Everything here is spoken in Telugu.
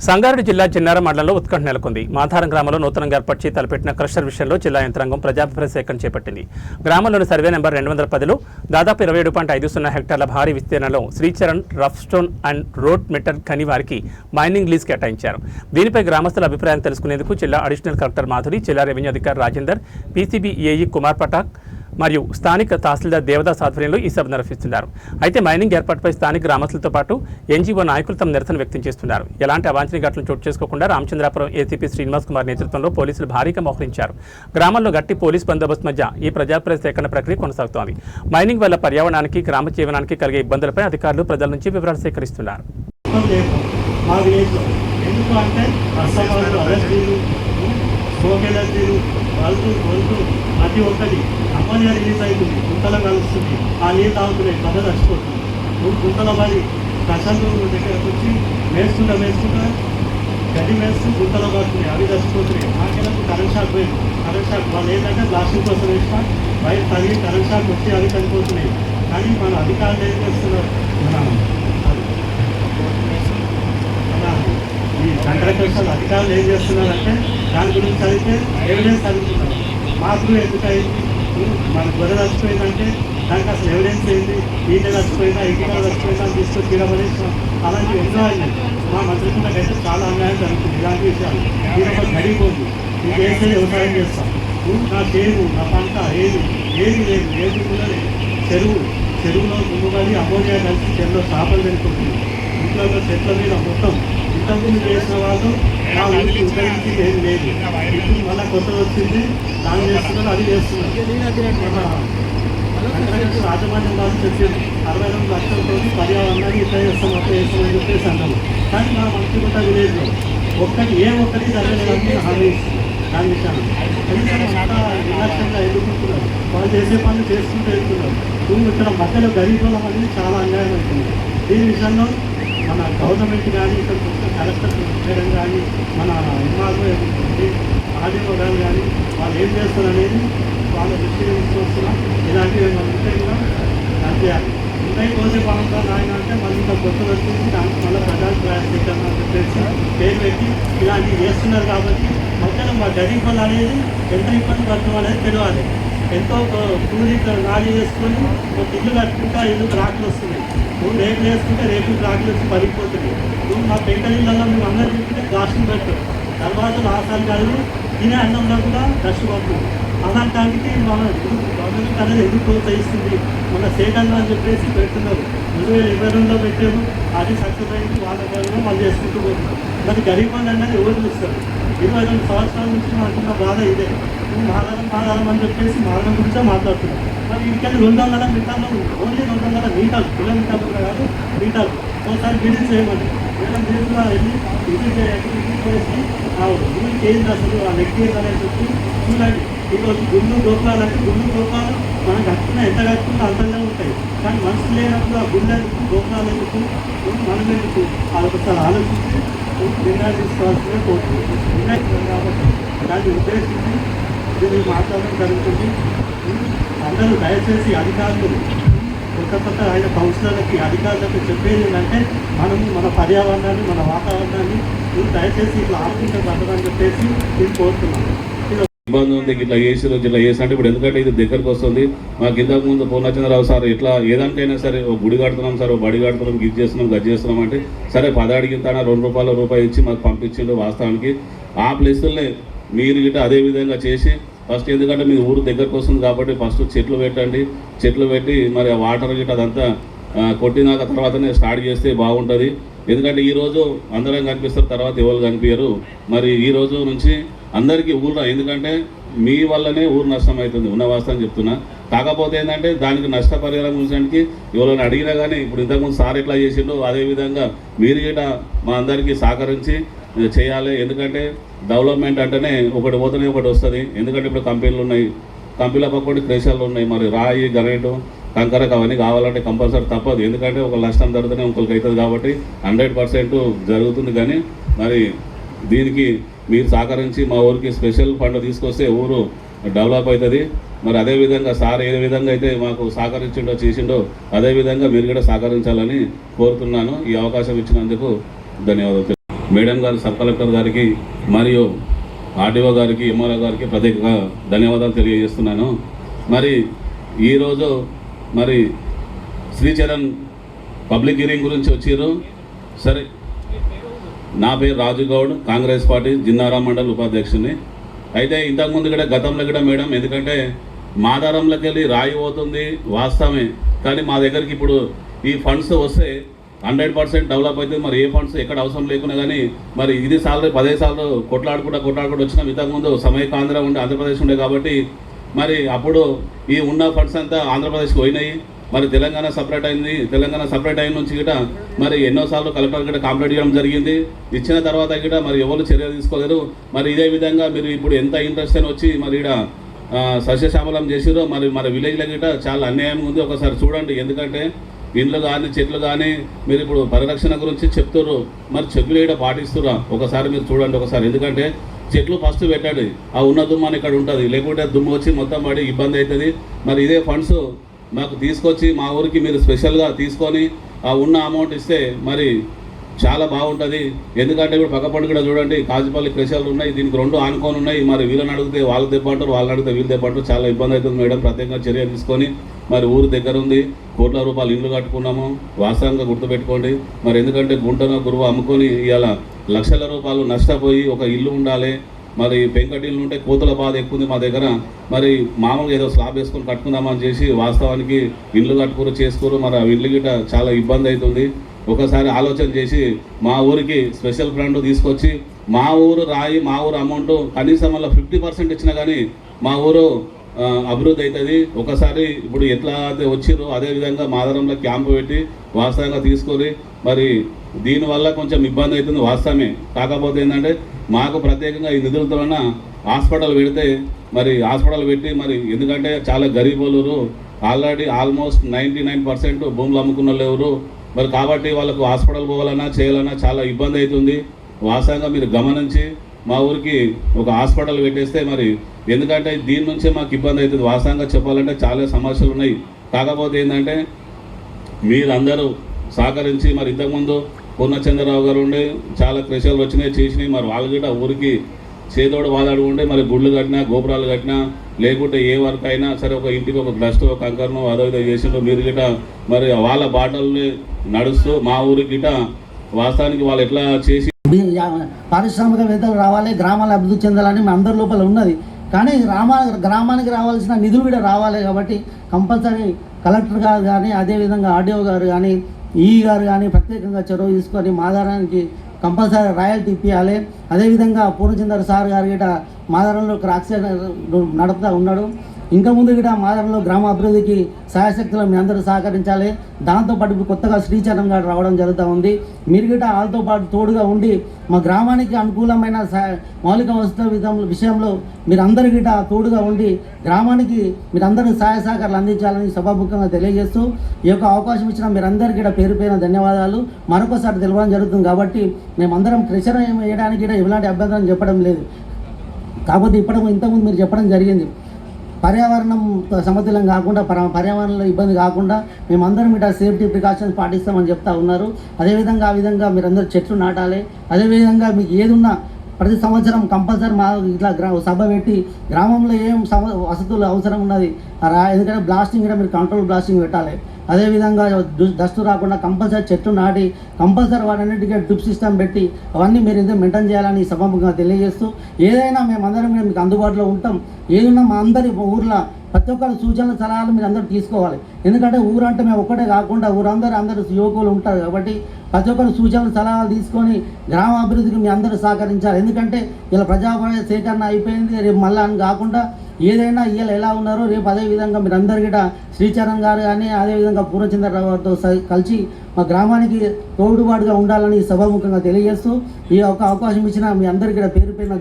సంగారెడ్డి జిల్లా చిన్నారం మండలంలో ఉత్కంఠ నెలకొంది. మాధారం గ్రామంలో నూతనంగా ఏర్పాటు తలపెట్టిన క్రషర్ విషయంలో జిల్లా యంత్రాంగం ప్రజాభిప్రాయ సేకరణ చేపట్టింది. గ్రామంలోని సర్వే నెంబర్ 210లో దాదాపు 27.50 హెక్టార్ల భారీ విస్తీర్ణంలో Sricharan rough stone and road metal ఖని వారికి మైనింగ్ లీజ్ కేటాయించారు. దీనిపై గ్రామస్తుల అభిప్రాయం తెలుసుకునేందుకు జిల్లా అడిషనల్ కలెక్టర్ మాధురి, జిల్లా రెవెన్యూ అధికారి రాజేందర్, పీసీబీ ఏఈ కుమార్ పటాక్ మరియు స్థానిక తహసీల్దార్ దేవదాస్ ఆధ్వర్యంలో ఈ సభ నిర్వహిస్తున్నారు. అయితే మైనింగ్ ఏర్పాటుపై స్థానిక గ్రామస్తులతో పాటు ఎన్జీఓ నాయకులు తమ నిరసన వ్యక్తం చేస్తున్నారు. ఎలాంటి అవాంఛనీయ ఘటనలు చోటు చేసుకోకుండా రామచంద్రాపురం ఏసీపీ శ్రీనివాస్ కుమార్ నేతృత్వంలో పోలీసులు భారీగా మోహరించారు. గ్రామంలో గట్టి పోలీస్ బందోబస్తు మధ్య ఈ ప్రజాభిప్రాయ సేకరణ ప్రక్రియ కొనసాగుతోంది. మైనింగ్ వల్ల పర్యావరణానికి, గ్రామ జీవనానికి కలిగే ఇబ్బందులపై అధికారులు ప్రజల నుంచి వివరాలు సేకరిస్తున్నారు. ప్రతి ఒక్కటి అమ్మోనియా రిలీజ్ అవుతుంది, గుంతలో కలుస్తుంది, ఆ నీళ్ళు తాగుతున్నాయి, కథ చచ్చిపోతుంది. గుంతల పడి ప్రశాంతం దగ్గరకు వచ్చి వేసుకుంటా గడ్డి వేస్తూ గుంతలో పడుతున్నాయి, అవి చచ్చిపోతున్నాయి. మాకేలకు కరెంట్ షాక్ పోయింది. కరెంట్ షాక్ వాళ్ళు ఏంటంటే బ్లాస్టింగ్ కోసం వేసిన బయట తగిలి కరెంట్ షాక్ వచ్చి అవి చనిపోతున్నాయి. కానీ మన అధికారులు ఏం చేస్తున్నారు, ఈ కాంట్రాక్టర్స్ అధికారులు ఏం చేస్తున్నారంటే దాని గురించి చదివితే ఎవిడెన్స్ అడుగుతున్నారు. మాకు ఎందుకైంది, మన గొర్రె చచ్చిపోయిందంటే దానికి అసలు ఎవిడెన్స్ ఏంటి, ఈట చచ్చిపోయిందా, ఇంటికి చచ్చిపోయిందా అని తీసుకొని తీరబడేస్తాం. అలాంటివి ఎన్నో అయినాయి. మా మంత్రికులకైతే చాలా అన్యాయం జరుగుతుంది. ఇలాంటి విషయాలు మీరు ఒక గడిపోండి, మీకు వేస్తే వ్యవసాయం చేస్తాం. నా చేను, నా పంట ఏది లేదు, ఏది కూడా లేదు. చెరువులో దుమ్ముబడి అమోనియా కలిసి చెరువులో చేపలు పెరుగుతుంది. ఇంట్లో చెట్ల మీద మొత్తం ఇంతకుముందు చేసిన వాళ్ళు నా ఊరికి ఉపయోగించి ఏం లేదు. ఇప్పుడు మళ్ళీ కొత్తగా వచ్చింది, దాన్ని చేస్తున్నారు, అది చేస్తున్నారు. రాజమాన్యం వాళ్ళు చెప్పారు 62 లక్షలతో పర్యావరణాన్ని ఇట్లా చేస్తాం, అట్లా చేస్తామని చెప్పేసి అన్నాము. కానీ మా మంత్రికుంట విలేజ్లో ఒక్కటి జరగలేదని హామీ ఇస్తుంది. దాని విషయాన్ని ఎందుకంటే చాలా నిర్లక్ష్యంగా ఎదుర్కొంటున్నారు. వాళ్ళు చేసే పనులు చేసుకుంటూ వెళ్తున్నారు. ఇక్కడ మధ్యలో గరీబులం అనేది చాలా అన్యాయం అవుతుంది. దీని విషయంలో మన గవర్నమెంట్ కానీ, ఇక్కడ కలెక్టర్ చేయడం కానీ, మన ఎంఆర్ఓ ఆర్డీఓ గారు కానీ వాళ్ళు ఏం చేస్తారు అనేది వాళ్ళ దృష్టిని తీసుకొస్తున్నాం. ఇలాంటివి మన ముఖ్యంగా చేయాలి. ఉంటాయి కోసే పాలనతో నాయన అంటే మళ్ళీ ఇంకా కొత్తగా వచ్చింది, దానికి మళ్ళీ ప్రజాభిప్రాయ సేకరణ అని చెప్పేసి పేరు పెట్టి ఇలాంటివి చేస్తున్నారు. కాబట్టి మొత్తం మా గరీబులు అనేది ఎంత ఇబ్బంది పడుతున్నాం అనేది తెలియాలి. ఎంతో కూలి గాలి చేసుకొని ఒక ఇల్లు కట్టుకుంటే ఇల్లు రాకులు వస్తున్నాయి. నువ్వు రేపు వేసుకుంటే రేపు రాకులు వచ్చి పడిపోతుంది. నువ్వు మా పెంకలిళ్ళలో మేము అందరూ చూసుకుంటే గాసులు పెట్టారు. తర్వాత రాసాలు కాదు తినే అన్నంలో కూడా కష్టపడుతుంది. అలాంటి మన గవర్నమెంట్ అనేది ఎందుకు ప్రోత్సహిస్తుంది. మన సేకరణ అని చెప్పేసి పెడుతున్నారు. 2022లో పెట్టాము, అది సక్సెస్ అయింది. వాళ్ళ కాలంలో వాళ్ళు చేసుకుంటూ పోతున్నారు. మరి గరీబ్ అనేది ఎవరు చూస్తారు? 22 సంవత్సరాల నుంచి మనకున్న బాధ ఇదే. మాదారం అని చెప్పేసి మాదరం గురించే మాట్లాడుతున్నాం. మరి ఇంటికెళ్ళి 200 మీటర్లు, ఓన్లీ 200 మీటర్లు, కిలోమీటర్లు కూడా కాదు, మీటర్లు ఒకసారి విజిట్ చేయమని మేడం దీంట్లో వెళ్ళి విజిట్ చేసి ఊరికి ఏంటి అసలు ఆ వ్యక్తి ఏంటనేది చెప్పి చూడండి. ఈరోజు గుళ్ళు గోపురాలంటే గోపురాలు మనం కట్టుకున్నా ఎంత కట్టుకున్నా అంతంగా ఉంటాయి. కానీ మనసు లేనప్పుడు ఆ గుళ్ళు ఎందుకు, గోపురాలు ఎందుకు, మనం ఎందుకు ఒకసారి ఆలోచించి నిర్ణయాలు తీసుకోవాల్సిందే కోరుతుంది. కాబట్టి దాన్ని ఉద్దేశించి దీన్ని మాట్లాడడం జరుగుతుంది. అందరూ దయచేసి అధికారులు కొత్త ఆయన కౌన్సిలర్లకి, అధికారులకు చెప్పేది ఏంటంటే మనము మన పర్యావరణాన్ని, మన వాతావరణాన్ని దయచేసి ఇట్లా ఆలోచించడం పడదని చెప్పేసి నేను కోరుతున్నాను. ఇబ్బంది ఉంది, ఇట్లా చేసి అంటే ఇప్పుడు ఎందుకంటే ఇది దగ్గరకు వస్తుంది. మాకు ఇంతకు ముందు పూర్ణచంద్రరావు సార్ ఇట్లా ఏదానికైనా సరే ఒక గుడి కడుతున్నాం సార్, ఒక బడి కడుతున్నాం, గిజ్ చేస్తున్నాం, గది చేస్తున్నాం అంటే సరే 10 అడిగిన ₹2 ఇచ్చి మాకు పంపించిండు. వాస్తవానికి ఆ ప్లేసులనే మీరు గిట్ట అదే విధంగా చేసి ఫస్ట్, ఎందుకంటే మీ ఊరు దగ్గరకు వస్తుంది కాబట్టి ఫస్ట్ చెట్లు పెట్టండి. చెట్లు పెట్టి మరి ఆ వాటర్ గిట్ట అదంతా కొట్టినాక తర్వాతనే స్టార్ట్ చేస్తే బాగుంటుంది. ఎందుకంటే ఈరోజు అందరం కనిపిస్తారు, తర్వాత ఎవరు కనిపించరు. మరి ఈ రోజు నుంచి అందరికీ ఊరు, ఎందుకంటే మీ వల్లనే ఊరు నష్టం అవుతుంది, ఉన్న వాస్తవం చెప్తున్నా. కాకపోతే ఏంటంటే దానికి నష్టపరిహారం గురించి ఎవరైనా అడిగినా కానీ ఇప్పుడు ఇంతకుముందు సార్ ఎట్లా చేసిండో అదేవిధంగా మీరు గిట్ట మా అందరికీ సహకరించి చేయాలి. ఎందుకంటే డెవలప్మెంట్ అంటేనే ఒకటి పోతేనే ఒకటి వస్తుంది. ఎందుకంటే ఇప్పుడు కంపెనీలు ఉన్నాయి, కంపెనీల పక్కటి క్రేషాలు ఉన్నాయి. మరి రాయి, గరేటు, కంకరకు అవన్నీ కావాలంటే కంపల్సరీ తప్పదు. ఎందుకంటే ఒక నష్టం జరుగుతూనే ఇంకొకరికి అవుతుంది. కాబట్టి 100% జరుగుతుంది. కానీ మరి దీనికి మీరు సహకరించి మా ఊరికి స్పెషల్ ఫండ్ తీసుకొస్తే ఊరు డెవలప్ అవుతుంది. మరి అదేవిధంగా సార్ ఏ విధంగా అయితే మాకు సహకరించిండో చేసిండో అదేవిధంగా మీరు కూడా సహకరించాలని కోరుతున్నాను. ఈ అవకాశం ఇచ్చినందుకు ధన్యవాదాలు. మేడం గారు, సబ్ కలెక్టర్ గారికి మరియు ఆర్డీఓ గారికి, ఎంఆర్ఓ గారికి ప్రత్యేకంగా ధన్యవాదాలు తెలియజేస్తున్నాను. మరి ఈరోజు మరి శ్రీచరణ్ పబ్లిక్ హియరింగ్ గురించి వచ్చారు. సరే, నా పేరు రాజు గౌడ్, కాంగ్రెస్ పార్టీ జిన్నారా మండల్ ఉపాధ్యక్షుని. అయితే ఇంతకుముందు కూడా గతంలో కూడా మేడం, ఎందుకంటే మాదారంలోకి వెళ్ళి రాయి పోతుంది వాస్తవమే, కానీ మా దగ్గరికి ఇప్పుడు ఈ ఫండ్స్ వస్తే 100% డెవలప్ అవుతుంది. మరి ఏ ఫండ్స్ ఎక్కడ అవసరం లేకున్నా కానీ మరి ఇది సార్లు 10 సార్లు కొట్లాడుకుంటూ వచ్చినాం. ఇంతకుముందు సమైకాంధ్ర ఉండే ఆంధ్రప్రదేశ్ ఉండే కాబట్టి మరి అప్పుడు ఈ ఉన్న ఫండ్స్ అంతా ఆంధ్రప్రదేశ్కి పోయినాయి. మరి తెలంగాణ సపరేట్ అయింది. తెలంగాణ సపరేట్ అయిన నుంచి గిట మరి ఎన్నోసార్లు కలెక్టర్ గిట కంప్లైంట్ చేయడం జరిగింది. ఇచ్చిన తర్వాత గిట మరి ఎవరు చర్య తీసుకోలేరు. మరి ఇదే విధంగా మీరు ఇప్పుడు ఎంత ఇంట్రెస్ట్ అని వచ్చి మరి ఇక్కడ సస్యశ్యామలం చేసిరో మరి విలేజ్లో గిట చాలా అన్యాయం ఉంది. ఒకసారి చూడండి. ఎందుకంటే ఇండ్లు కానీ చెట్లు కానీ మీరు ఇప్పుడు పరిరక్షణ గురించి చెప్తారు, మరి చెట్లు ఇక్కడ పాటిస్తురా ఒకసారి మీరు చూడండి ఒకసారి. ఎందుకంటే చెట్లు ఫస్ట్ పెట్టండి, ఆ ఉన్న దుమ్మాని ఇక్కడ ఉంటుంది, లేకుంటే దుమ్ము వచ్చి మొత్తం పడి ఇబ్బంది అవుతుంది. మరి ఇదే ఫండ్స్ మాకు తీసుకొచ్చి మా ఊరికి మీరు స్పెషల్గా తీసుకొని ఆ ఉన్న అమౌంట్ ఇస్తే మరి చాలా బాగుంటుంది. ఎందుకంటే ఇప్పుడు పక్కపండు కూడా చూడండి, కాజుపల్లి క్రెషర్లు ఉన్నాయి, దీనికి 2 ఆనుకొని ఉన్నాయి. మరి వీళ్ళని అడిగితే వాళ్ళు దెబ్బంటారు, వాళ్ళని అడిగితే వీళ్ళు దెబ్బంటారు. చాలా ఇబ్బంది అవుతుంది మేడం. ప్రత్యేకంగా చర్య తీసుకొని మరి ఊరు దగ్గర ఉంది, కోట్ల రూపాయలు ఇల్లు కట్టుకున్నాము, వాస్తవంగా గుర్తుపెట్టుకోండి. మరి ఎందుకంటే గుంటనో గురువు అమ్ముకొని ఇవాళ లక్షల రూపాయలు నష్టపోయి ఒక ఇల్లు ఉండాలి. మరి పెంకటిల్లు ఉంటే కోతుల బాధ ఎక్కువ ఉంది మా దగ్గర. మరి మామూలుగా ఏదో స్లాబ్ వేసుకొని కట్టుకుందామని చేసి వాస్తవానికి ఇల్లు కట్టుకోరు చేసుకోరు. మరి ఆ ఇల్లు గిట్ట చాలా ఇబ్బంది అవుతుంది. ఒకసారి ఆలోచన చేసి మా ఊరికి స్పెషల్ ఫండ్ తీసుకొచ్చి మా ఊరు రాయి, మా ఊరు అమౌంట్ కనీసం వల్ల 50% ఇచ్చినా కానీ మా ఊరు అభివృద్ధి అవుతుంది. ఒకసారి ఇప్పుడు ఎట్లా అయితే వచ్చిరో అదేవిధంగా మాదరంలో క్యాంపు పెట్టి వాస్తవంగా తీసుకొని మరి దీనివల్ల కొంచెం ఇబ్బంది అవుతుంది వాస్తవమే. కాకపోతే ఏంటంటే మాకు ప్రత్యేకంగా ఈ నిధులతో హాస్పిటల్ పెడితే మరి హాస్పిటల్ పెట్టి మరి ఎందుకంటే చాలా గరీబులు ఆల్రెడీ ఆల్మోస్ట్ 99% భూములు అమ్ముకున్న లేరు. మరి కాబట్టి వాళ్ళకు హాస్పిటల్ పోవాలన్నా చేయాలన్నా చాలా ఇబ్బంది అవుతుంది. వాస్తవంగా మీరు గమనించి మా ఊరికి ఒక హాస్పిటల్ పెట్టేస్తే మరి ఎందుకంటే దీని నుంచే మాకు ఇబ్బంది అవుతుంది. వాస్తవంగా చెప్పాలంటే చాలా సమస్యలు ఉన్నాయి. కాకపోతే ఏంటంటే మీరందరూ సహకరించి మరి ఇంతకుముందు పూర్ణచంద్రరావు గారు ఉండే చాలా క్రెషర్లు వచ్చినాయి చేసినాయి. మరి వాళ్ళు కూడా ఊరికి చేదోడు వాదాడు ఉండే మరి గుళ్ళు కట్టినా గోపురాలు కట్టినా లేకుంటే ఏ వర్క్ అయినా సరే ఒక ఇంటికి ఒక డస్ట్ ఒక కంకరను అదో ఇదో చేసిండ్రు. మీరు గిట మరి వాళ్ళ బాటల్ని నడుస్తూ మా ఊరికి గిట వాస్తవానికి వాళ్ళు ఎట్లా చేసి పారిశ్రామికవేత్తలు రావాలి, గ్రామాలు అభివృద్ధి చెందాలని మా అందరి లోపల ఉన్నది. కానీ గ్రామానికి రావాల్సిన నిధులు కూడా రావాలి. కాబట్టి కంపల్సరీ కలెక్టర్ గారు కానీ అదేవిధంగా ఆర్డీఓ గారు కానీ ఈ గారు కానీ ప్రత్యేకంగా చొరవ తీసుకొని మాదారానికి కంపల్సరీ రాయల్టీ ఇప్పించాలి. అదేవిధంగా పూర్ణచంద్ర సార్ గారు గిట మాదారంలో క్రాక్స్ నడుపుతూ ఉన్నాడు. ఇంకా ముందు గిట మాదారంలో గ్రామ అభివృద్ధికి సాయశక్తులు మీ అందరూ సహకరించాలి. దాంతోపాటు ఇప్పుడు కొత్తగా శ్రీచరణ్ గారు రావడం జరుగుతూ ఉంది. మీరు గిట వాళ్ళతో పాటు తోడుగా ఉండి మా గ్రామానికి అనుకూలమైన మౌలిక వసతుల విషయంలో మీరందరూ గిట తోడుగా ఉండి గ్రామానికి మీరందరూ సహాయ సహకారాలు అందించాలని సభాముఖంగా తెలియజేస్తూ ఈ యొక్క అవకాశం ఇచ్చిన మీరందరికీ పేరు పేరున ధన్యవాదాలు మరొకసారి తెలవడం జరుగుతుంది. కాబట్టి మేమందరం ప్రెషర్ వేయడానికి ఎలాంటి అభ్యంతరం చెప్పడం లేదు. కాకపోతే ఇంతకుముందు మీరు చెప్పడం జరిగింది, పర్యావరణం సమతుల్యం కాకుండా పర్యావరణంలో ఇబ్బంది కాకుండా మేమందరం ఇట్లా సేఫ్టీ ప్రికాషన్స్ పాటిస్తామని చెప్తా ఉన్నారు. అదేవిధంగా ఆ విధంగా మీరందరూ చెట్లు నాటాలి. అదేవిధంగా మీకు ఏదున్నా ప్రతి సంవత్సరం కంపల్సరీ మా ఇట్లా సభ పెట్టి గ్రామంలో ఏం వసతులు అవసరం ఉన్నది ఎందుకంటే బ్లాస్టింగ్ కూడా మీరు కంట్రోల్ బ్లాస్టింగ్ పెట్టాలి. అదేవిధంగా డస్ట్ రాకుండా కంపల్సరీ చెట్లు నాటి కంపల్సరీ వాటన్నిటికీ డ్రిప్ సిస్టమ్ పెట్టి అవన్నీ మీరు ఏదో మెయింటైన్ చేయాలని సభాముఖంగా తెలియజేస్తూ ఏదైనా మేమందరం మీకు అందుబాటులో ఉంటాం. ఏదైనా మా అందరి ఊర్లో ప్రతి ఒక్కరి సూచనలు సలహాలు మీరు అందరూ తీసుకోవాలి. ఎందుకంటే ఊరంటే మేము ఒక్కటే కాకుండా అందరూ యువకులు ఉంటారు. కాబట్టి ప్రతి ఒక్కరు సూచనలు సలహాలు తీసుకొని గ్రామ అభివృద్ధికి మీ అందరూ సహకరించాలి. ఎందుకంటే ఇలా ప్రజాపాలన సేకరణ అయిపోయింది, రేపు మళ్ళీ అని కాకుండా ఏదైనా ఇవాళ ఎలా ఉన్నారో రేపు అదేవిధంగా మీరు అందరు గిట శ్రీచరణ్ గారు కానీ అదేవిధంగా పూర్ణచంద్రరావు గారితో కలిసి మా గ్రామానికి తోడుబాటుగా ఉండాలని సభాముఖంగా తెలియజేస్తూ ఈ యొక్క అవకాశం ఇచ్చిన మీ అందరికీ పేరు పేరున